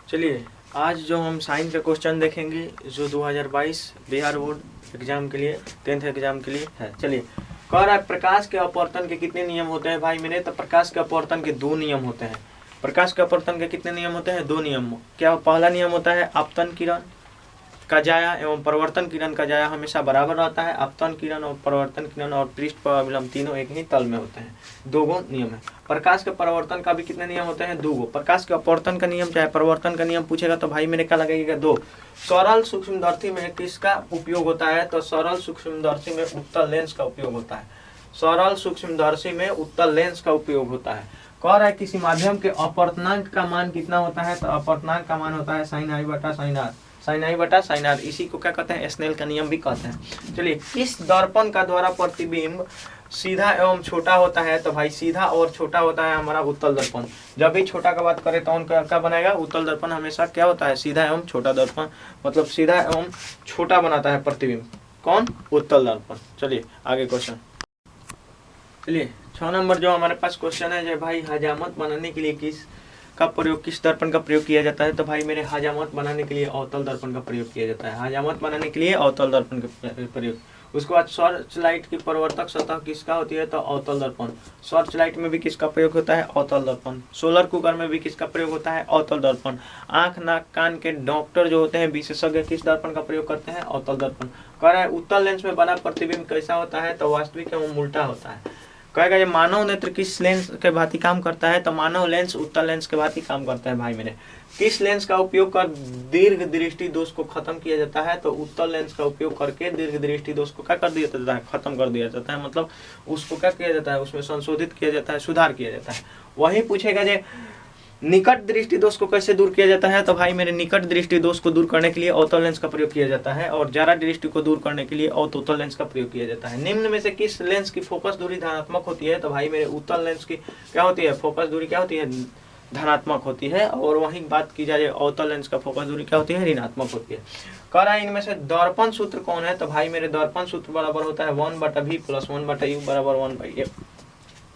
चलिए आज जो हम साइंस का क्वेश्चन देखेंगे जो 2022 बिहार बोर्ड एग्जाम के लिए 10th एग्जाम के लिए है। चलिए कह रहा है प्रकाश के अपवर्तन के कितने नियम होते हैं भाई मेरे। तो प्रकाश के अपवर्तन के 2 नियम होते हैं। प्रकाश के अपवर्तन के कितने नियम होते हैं? 2 नियम। क्या पहला नियम होता है आपतन किरण का जाया एवं परिवर्तन किरण का जाया हमेशा बराबर रहता है। आपतन किरण और परिवर्तन किरण और पृष्ठ पर अभिलंब तीनों एक ही तल में होते हैं। 2 नियम है। प्रकाश के परिवर्तन का भी कितने नियम होते हैं? 2। प्रकाश के अपवर्तन का नियम चाहे परिवर्तन का नियम पूछेगा तो भाई मेरे क्या लगेगा? 2। सरल सूक्ष्मदर्शी में किसका उपयोग होता है? तो सरल सूक्ष्मदर्शी में उत्तल लेंस का उपयोग होता है। सरल सूक्ष्मदर्शी में उत्तल लेंस का उपयोग होता है। कह रहा है किसी माध्यम के अपवर्तनांक का मान कितना होता है? तो अपवर्तनांक का मान होता है sin i बटा sin r। sin i बटा sin r, इसी को क्या कहते हैं? स्नेल का नियम भी कहते हैं। चलिए इस दर्पण का द्वारा प्रतिबिंब सीधा एवं छोटा होता है। तो भाई सीधा और छोटा होता है हमारा उत्तल दर्पण। जब भी छोटा का बात करें तो उनका क्या बनेगा? उत्तल दर्पण हमेशा क्या होता है? सीधा एवं छोटा दर्पण, मतलब सीधा एवं छोटा बनाता है प्रतिबिंब। कौन? उत्तल दर्पण। चलिए आगे क्वेश्चन। चलिए 6 नंबर जो हमारे पास क्वेश्चन है जो भाई हजामत बनाने के लिए किस दर्पण का प्रयोग किया जाता है? तो भाई मेरे हजामत बनाने के लिए अवतल दर्पण का प्रयोग किया जाता है। हजामत बनाने के लिए अवतल दर्पण का प्रयोग। उसके बाद सर्च लाइट की परिवर्तक सतह किसका होती है? तो अवतल दर्पण। सर्च लाइट में भी किसका प्रयोग होता है? अवतल दर्पण। सोलर कुकर में भी किसका प्रयोग होता है? अवतल दर्पण। आंख नाक कान के डॉक्टर जो होते हैं विशेषज्ञ किस दर्पण का प्रयोग करते हैं? अवतल दर्पण। कह रहा है उत्तल लेंस में बना प्रतिबिंब कैसा होता है? तो वास्तविक एवं उल्टा होता है। कहेगा ये मानव नेत्र किस लेंस के भांति काम करता है? तो मानव लेंस उत्तल लेंस के भांति काम करता है। भाई मेरे किस लेंस का उपयोग कर दीर्घ दृष्टि दोष को खत्म किया जाता है? तो उत्तल लेंस का उपयोग करके दीर्घ दृष्टि दोष को क्या कर दिया जाता है? खत्म कर दिया जाता है। मतलब उसको क्या किया जाता है? उसमें संशोधित किया जाता है, सुधार किया जाता है। वही पूछेगा जे निकट दृष्टि दोष को कैसे दूर किया जाता है? तो भाई मेरे निकट दृष्टि दोष को दूर करने के लिए अवतल लेंस का प्रयोग किया जाता है और जरा दृष्टि को दूर करने के लिए अवतल लेंस का प्रयोग किया जाता है। निम्न में से किस लेंस की फोकस दूरी धनात्मक होती है? तो भाई मेरे उत्तल लेंस की क्या होती है? फोकस दूरी क्या होती है? धनात्मक होती है। और वही बात की जाए अवतल लेंस का फोकस दूरी क्या होती है? ऋणात्मक होती है। कह रहा है इनमें से दर्पण सूत्र कौन है? तो भाई मेरे दर्पण सूत्र बराबर होता है 1/v + 1/u बराबर 1/f।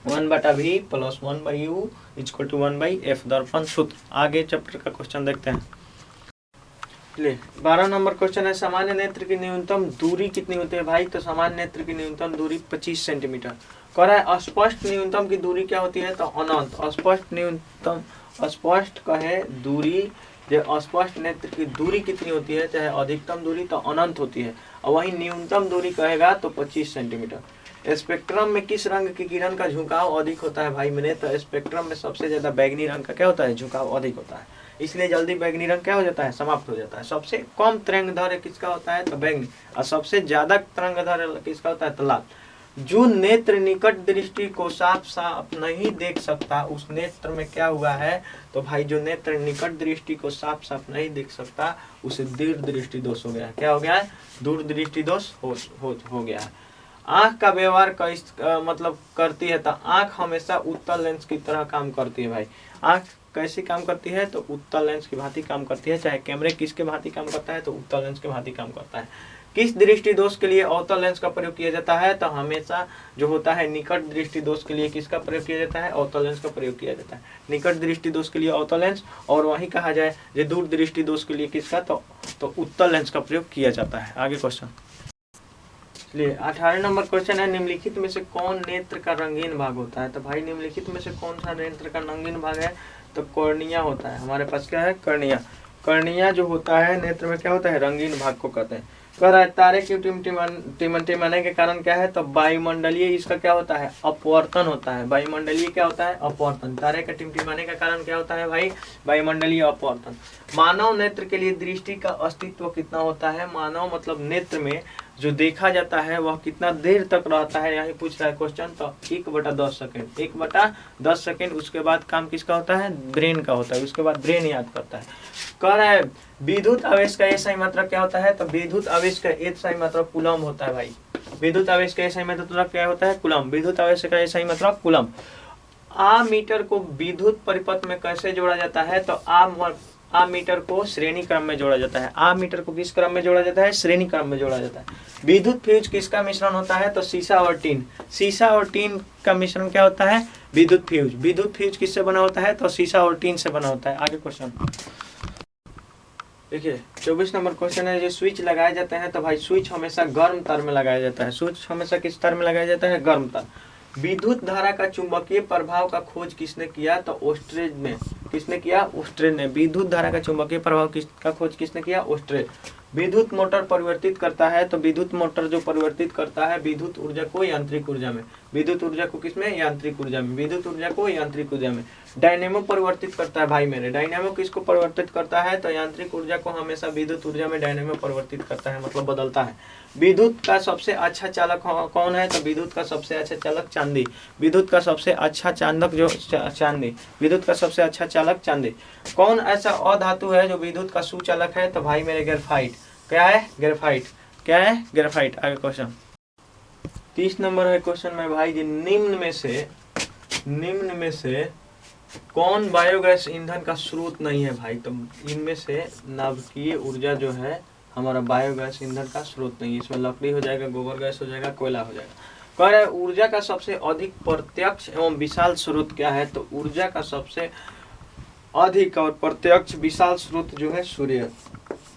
1/v + 1/u = 1/f दर्पण सूत्र। आगे चैप्टर का क्वेश्चन देखते हैं। चलिए 12 नंबर क्वेश्चन है सामान्य नेत्र की न्यूनतम दूरी कितनी होती है? भाई तो सामान्य नेत्र की न्यूनतम दूरी 25 सेंटीमीटर। कह रहा है अस्पष्ट न्यूनतम की दूरी क्या होती है? तो अनंत। अस्पष्ट न्यूनतम, अस्पष्ट कहे दूरी, जो अस्पष्ट नेत्र की दूरी कितनी होती है? चाहे अधिकतम दूरी तो अनंत होती है और वही न्यूनतम दूरी कहेगा तो 25 सेंटीमीटर। स्पेक्ट्रम में किस रंग की किरण का झुकाव अधिक होता है? भाई मैंने तो स्पेक्ट्रम में सबसे ज्यादा बैगनी रंग का क्या होता है? झुकाव अधिक होता है। इसलिए जल्दी बैगनी रंग क्या हो जाता है? समाप्त हो जाता है। सबसे कम तरंगदैर्घ्य किसका होता है? तो बैगनी। और सबसे ज्यादा तरंगदैर्घ्य किसका होता है? तो लाल। जो नेत्र निकट दृष्टि को साफ साफ नहीं देख सकता उस नेत्र में क्या हुआ है? तो भाई जो नेत्र निकट दृष्टि को साफ साफ नहीं देख सकता उसे दूर दृष्टि दोष हो गया है। क्या हो गया है? दूर दृष्टि दोष हो गया है। आंख का व्यवहार मतलब करती है तो आंख हमेशा उत्तल लेंस की तरह काम करती है। भाई आंख कैसे काम करती है? तो उत्तल लेंस की भांति काम करती है। चाहे कैमरे किसके भांति काम करता है? तो उत्तल लेंस के भांति काम करता है। किस दृष्टि दोष के लिए अवतल लेंस का प्रयोग किया जाता है? तो हमेशा जो होता है निकट दृष्टि दोष के लिए किसका प्रयोग किया जाता है? अवतल लेंस का प्रयोग किया जाता है। निकट दृष्टि दोष के लिए अवतल लेंस और वही कहा जाए जो दूर दृष्टि दोष के लिए किसका? तो उत्तल लेंस का प्रयोग किया जाता है। आगे क्वेश्चन। चलिए 18 नंबर क्वेश्चन है निम्नलिखित में से कौन नेत्र का रंगीन भाग होता है? तो भाई निम्नलिखित में से कौन सा नेत्र का रंगीन भाग है? तो कॉर्निया होता है। हमारे पास क्या है? कॉर्निया। कॉर्निया जो होता है नेत्र में क्या होता है? रंगीन भाग को कहते हैं। कह रहा है तारे की टिमटिमाने के कारण क्या है? तो वायुमंडलीय इसका क्या होता है? अपवर्तन होता है। वायुमंडलीय क्या होता है? अपवर्तन। तारे के टिमटिमाने का कारण क्या होता है भाई? वायुमंडलीय अपवर्तन। मानव नेत्र के लिए दृष्टि का अस्तित्व कितना होता है? मानव मतलब नेत्र में जो देखा जाता है वह कितना देर तक रहता है? यही पूछ रहा है क्वेश्चन। तो 1/10 सेकेंड। 1/10 सेकेंड। उसके बाद काम किसका होता है? ब्रेन का होता है। उसके बाद ब्रेन याद करता है। कह रहा है विद्युत आवेश का SI मात्रक क्या होता है? तो विद्युत आवेश का SI मात्रक कूलम होता है। भाई विद्युत आवेश का SI मात्रक क्या होता है? कूलम। विद्युत आवेश का SI मात्रक कूलम। आमीटर को विद्युत परिपथ में कैसे जोड़ा जाता है? तो आमीटर को श्रेणी क्रम में जोड़ा जाता है। आमीटर को किस क्रम में जोड़ा जाता है? श्रेणी क्रम में जोड़ा जाता है। विद्युत फ्यूज किसका मिश्रण होता है? तो सीसा और टीन। सीसा और टीन का मिश्रण क्या होता है? विद्युत फ्यूज। विद्युत फ्यूज किससे बना होता है? तो सीसा और टीन से बना होता है। आगे क्वेश्चन। देखिए 24 नंबर क्वेश्चन है, जो स्विच लगाए जाते हैं तो भाई स्विच हमेशा गर्म तार में लगाया जाता है। स्विच हमेशा किस तार में लगाया जाता है? गर्म तार। विद्युत धारा का चुंबकीय प्रभाव का खोज किसने किया? तो ऑस्ट्रेज ने। किसने किया? ऑस्ट्रेज ने। विद्युत धारा का चुंबकीय प्रभाव किसका खोज किसने किया? ऑस्ट्रेज। विद्युत मोटर परिवर्तित करता है, तो विद्युत मोटर जो परिवर्तित करता है विद्युत ऊर्जा को यांत्रिक ऊर्जा में। विद्युत ऊर्जा को किसमें? यांत्रिक ऊर्जा में। विद्युत ऊर्जा को यांत्रिक ऊर्जा में। डायनेमो परिवर्तित करता है भाई मेरे। डायनेमो किसको परिवर्तित करता है? तो यांत्रिक ऊर्जा को हमेशा विद्युत ऊर्जा में डायनेमो परिवर्तित करता है, मतलब बदलता है। विद्युत का सबसे अच्छा चालक कौन है? तो विद्युत का सबसे अच्छा चालक चांदी। विद्युत का सबसे अच्छा चालक जो चांदी। विद्युत का सबसे अच्छा चालक चांदी। कौन ऐसा अधातु है जो विद्युत का सुचालक है? तो भाई मेरे ग्रेफाइट। क्या है? ग्रेफाइट। क्या है? ग्रेफाइट। आगे क्वेश्चन 30 नंबर है क्वेश्चन में भाई जी, निम्न में से कौन बायोगैस ईंधन का स्रोत नहीं है भाई? तो इनमें से नाभिकीय ऊर्जा जो है हमारा बायोगैस ईंधन का स्रोत नहीं है। इसमें लकड़ी हो जाएगा, गोबर गैस हो जाएगा, कोयला हो जाएगा। कह रहे ऊर्जा का सबसे अधिक प्रत्यक्ष एवं विशाल स्रोत क्या है? तो ऊर्जा का सबसे अधिक और प्रत्यक्ष विशाल स्रोत जो है सूर्य।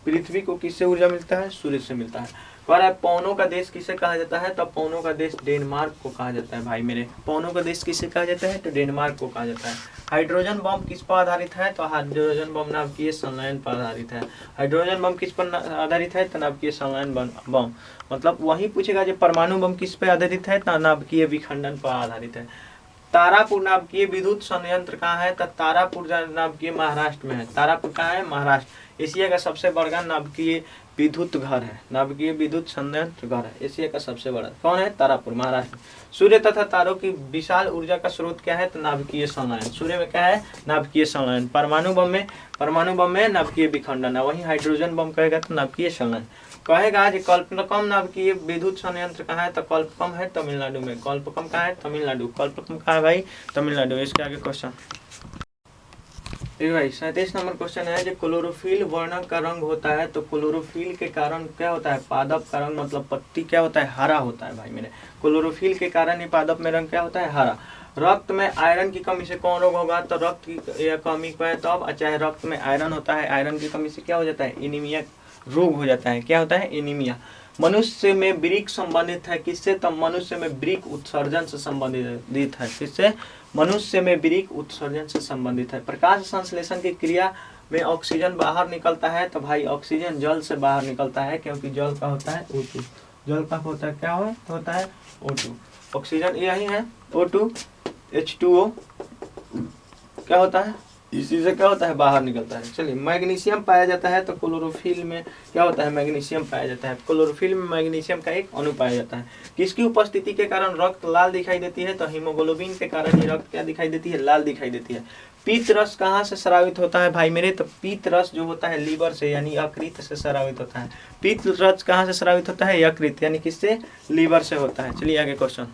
पृथ्वी को किससे ऊर्जा मिलता है? सूर्य से मिलता है। कह रहा है पौनों का देश किसे कहा जाता है? तो पौनों का देश डेनमार्क को कहा जाता है भाई मेरे। पौनों का देश किसे कहा जाता है? तो डेनमार्क को कहा जाता है। हाइड्रोजन बम किस पर आधारित है? तो हाइड्रोजन बम नाभिकीय संलयन पर आधारित है। हाइड्रोजन बम किस पर आधारित है? तो नाभिकीय संलयन बम। मतलब वही पूछेगा जो परमाणु बम किस पर आधारित है? तो नाभिकीय विखंडन पर आधारित है। तारापुर नाभिकीय विद्युत संयंत्र कहाँ है? तो तारापुर नाभिकीय महाराष्ट्र में है। तारापुर कहाँ है? महाराष्ट्र। एशिया का सबसे बड़ा नाभिकीय विद्युत घर है। नाभिकीय विद्युत संयंत्र घर है एशिया का सबसे बड़ा। कौन है? तारापुर, महाराष्ट्र। सूर्य तथा तारों की विशाल ऊर्जा का स्रोत क्या है? तो नाभिकीय संलयन। सूर्य में क्या है? नाभिकीय संलयन। परमाणु बम में नाभिकीय विखंडन है। वहीं हाइड्रोजन बम कहेगा तो नाभिकीय संलयन। कहेगा कि कल्पकम नाभिकीय विद्युत संयंत्र कहाँ है? तो कल्पकम है तमिलनाडु में। कल्पकम कहाँ है? तमिलनाडु। कल्पकम कहाँ है भाई? तमिलनाडु। इसके आगे क्वेश्चन भाई 37 नंबर क्वेश्चन है, जो क्लोरोफिल वर्णक का रंग होता है, तो क्लोरोफिल के कारण क्या होता है? पादप का रंग मतलब पत्ती क्या होता है? हरा होता है भाई मेरे। क्लोरोफिल के कारण ही पादप में रंग क्या होता है? हरा। रक्त में आयरन की कमी से कौन रोग होगा? तो रक्त की कमी को है तब, चाहे रक्त में आयरन होता है, आयरन की कमी से क्या हो जाता है? एनीमिया रोग हो जाता है। क्या होता है? एनीमिया। मनुष्य में वृक्क संबंधित है किससे? तो मनुष्य में वृक्क उत्सर्जन से संबंधित है। किससे? मनुष्य में वृक्क उत्सर्जन से संबंधित है। प्रकाश संश्लेषण की क्रिया में ऑक्सीजन बाहर निकलता है, तो भाई ऑक्सीजन जल से बाहर निकलता है, क्योंकि जल का होता है O2। जल का होता है क्या होता है? O2। ऑक्सीजन यही है O2 H2O क्या होता है? इसी से क्या होता है? बाहर निकलता है। चलिए, मैग्नीशियम पाया जाता है, तो क्लोरोफिल में क्या होता है? मैग्नीशियम पाया जाता है। क्लोरोफिल में मैग्नीशियम का एक अणु पाया जाता है। किसकी उपस्थिति के कारण रक्त लाल दिखाई देती है? तो हीमोग्लोबिन के कारण ही रक्त क्या दिखाई देती है? लाल दिखाई देती है। पीत रस कहाँ से स्रावित होता है भाई मेरे? तो पीत रस जो होता है लीवर से यानी यकृत से स्रावित होता है। पीत रस कहाँ से स्रावित होता है? यकृत यानी किससे? लीवर से होता है। चलिए आगे क्वेश्चन।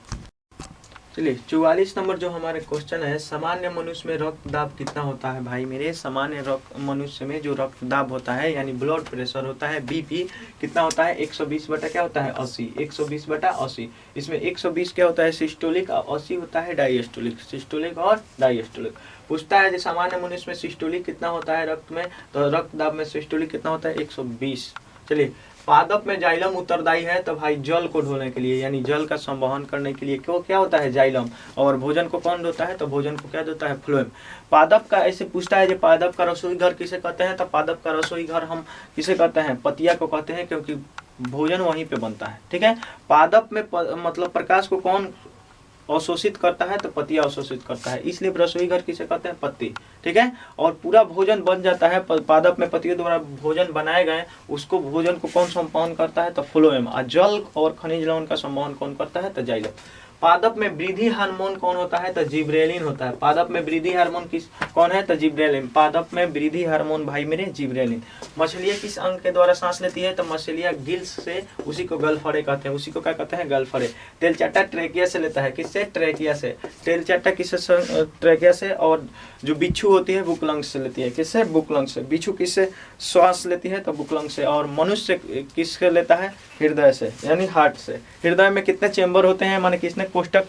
चलिए 44 नंबर जो हमारे क्वेश्चन है, सामान्य मनुष्य में रक्तदाब कितना होता है भाई मेरे? सामान्य मनुष्य में जो रक्तदाब होता है यानी ब्लड प्रेशर होता है, बीपी कितना होता है? 120 बटा क्या होता है? 80। 120 बटा 80। इसमें 120 क्या होता है? सिस्टोलिक और 80 होता है डायस्टोलिक। सिस्टोलिक और डायस्टोलिक। पूछता है जो सामान्य मनुष्य में सिस्टोलिक कितना होता है रक्त में, तो रक्तदाब में सिस्टोलिक कितना होता है? 120। चलिए, पादप में जाइलम उत्तरदायी है, तो भाई जल को ढोने के लिए यानी जल का संवहन करने के लिए क्यों क्या होता है? जाइलम। और भोजन को कौन ढोता है? तो भोजन को क्या देता है? फ्लोएम। पादप का ऐसे पूछता है जो पादप का रसोई घर किसे कहते हैं? तो पादप का रसोई घर हम किसे कहते हैं? पतिया को कहते हैं, क्योंकि भोजन वहीं पे बनता है। ठीक है। पादप में मतलब प्रकाश को कौन अवशोषित करता है? तो पतिया अवशोषित करता है, इसलिए रसोई घर किसे कहते हैं? पत्ती। ठीक है। और पूरा भोजन बन जाता है, पादप में पतियों द्वारा भोजन बनाए गए, उसको भोजन को कौन संवहन करता है? तो फ्लोएम। और जल और खनिज लवण का संवहन कौन करता है? तो जाइलम। पादप में वृद्धि हार्मोन कौन होता है? तो जिब्रेलिन होता है। पादप में वृद्धि हार्मोन कौन है? तो जिब्रेलिन। पादप में वृद्धि हार्मोन भाई मेरे जिब्रेलिन। मछलियाँ किस अंग के द्वारा सांस लेती है? तो मछलियाँ गिल्स से, उसी को गलफड़े कहते हैं। उसी को क्या कहते हैं? गलफड़े। तेलचट्टा ट्रेकिया से लेता है। किससे? ट्रेकिया से। तेलचट्टा किससे? ट्रेकिया से। और जो बिच्छू होती है बुकलंग से लेती है। किससे? बुकलंग से। बिच्छू किससे श्वास लेती है? तो बुकलंग से। और मनुष्य किससे लेता है? हृदय से यानी हार्ट से। हृदय में कितने चेंबर होते हैं? माने किसने कोष्ठक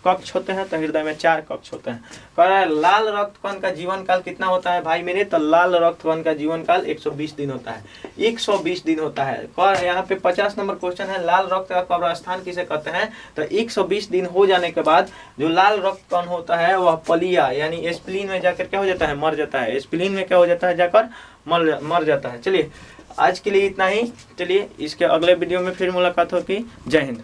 कक्ष होते हैं तो हृदय में 4 कक्ष होते हैं। कह रहा है लाल रक्त कण का जीवन काल कितना होता है भाई मेरे, तो लाल रक्त कण का जीवन काल 120 दिन होता है, 120 दिन होता है। कह यहाँ पे 50 नंबर क्वेश्चन है, लाल रक्त का कब्रस्थान किसे कहते हैं, तो 120 दिन हो जाने के बाद जो लाल रक्त कण होता है वह पलिया यानी स्प्लीन में जाकर क्या हो जाता है, मर जाता है। स्प्लीन में क्या हो जाता है, जाकर मर जाता है। चलिए आज के लिए इतना ही, चलिए इसके अगले वीडियो में फिर मुलाकात होगी। जय हिंद।